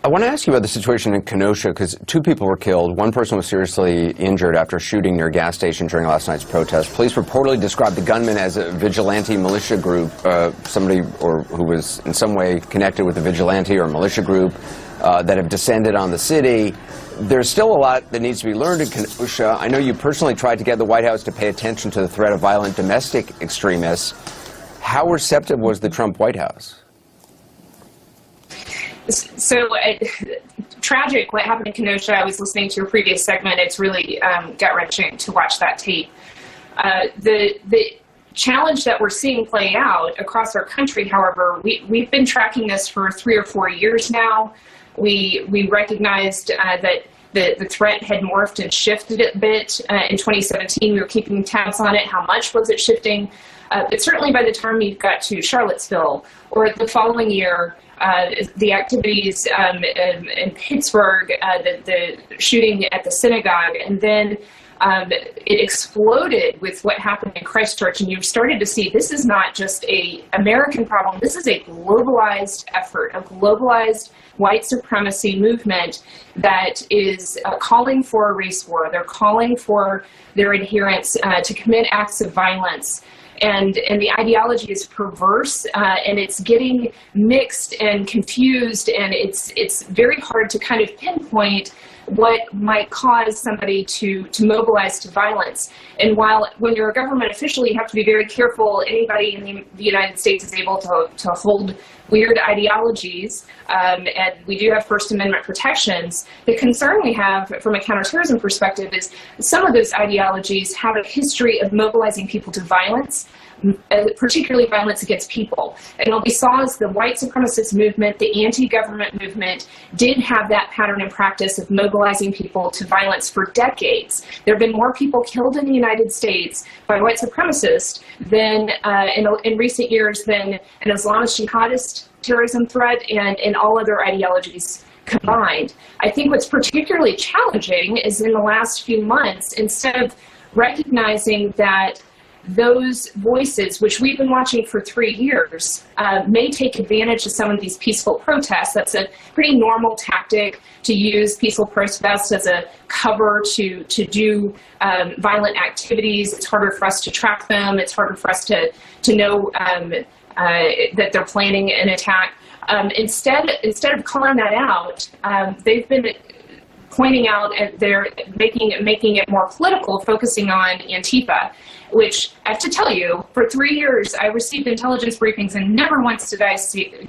I want to ask you about the situation in Kenosha, because 2 people were killed. 1 person was seriously injured after shooting near a gas station during last night's protest. Police reportedly described the gunman as a vigilante militia group, somebody who was in some way connected with a vigilante or militia group that have descended on the city. There's still a lot that needs to be learned in Kenosha. I know you personally tried to get the White House to pay attention to the threat of violent domestic extremists. How receptive was the Trump White House? So tragic what happened in Kenosha. I was listening to your previous segment. It's really gut-wrenching to watch that tape. The challenge that we're seeing play out across our country, however, we've been tracking this for 3 or 4 years now. We recognized that the threat had morphed and shifted a bit. In 2017, we were keeping tabs on it. How much was it shifting? But certainly by the time you got to Charlottesville, or the following year, the activities in Pittsburgh, the shooting at the synagogue, and then it exploded with what happened in Christchurch, and you've started to see this is not just an American problem. This is a globalized effort, a globalized white supremacy movement that is calling for a race war. They're calling for their adherents to commit acts of violence. And the ideology is perverse, and it's getting mixed and confused, and it's very hard to kind of pinpoint what might cause somebody to mobilize to violence. And while when you're a government official, you have to be very careful. Anybody in the United States is able to hold weird ideologies, and we do have First Amendment protections. The concern we have from a counterterrorism perspective is some of those ideologies have a history of mobilizing people to violence, particularly violence against people. And what we saw is the white supremacist movement, the anti-government movement, did have that pattern and practice of mobilizing people to violence for decades. There have been more people killed in the United States by white supremacists than in recent years than an Islamist jihadist terrorism threat and all other ideologies combined. I think what's particularly challenging is in the last few months, instead of recognizing that those voices, which we've been watching for 3 years, may take advantage of some of these peaceful protests. That's a pretty normal tactic, to use peaceful protests as a cover to do violent activities. It's harder for us to track them. It's harder for us to know that they're planning an attack. Instead of calling that out, they've been pointing out, and they're making it more political, focusing on Antifa, which I have to tell you, for 3 years, I received intelligence briefings, and never once did I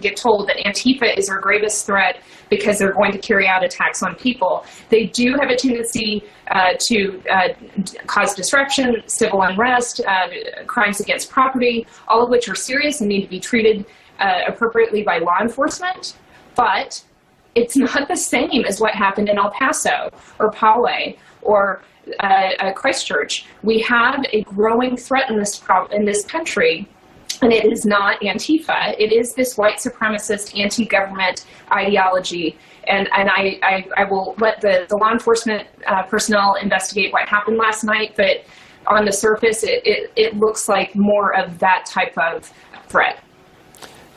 get told that Antifa is our gravest threat because they're going to carry out attacks on people. They do have a tendency to cause disruption, civil unrest, crimes against property, all of which are serious and need to be treated appropriately by law enforcement. But it's not the same as what happened in El Paso or Poway or Christchurch. We have a growing threat in this country, and it is not Antifa. It is this white supremacist anti-government ideology. And I will let the law enforcement personnel investigate what happened last night, but on the surface, it looks like more of that type of threat.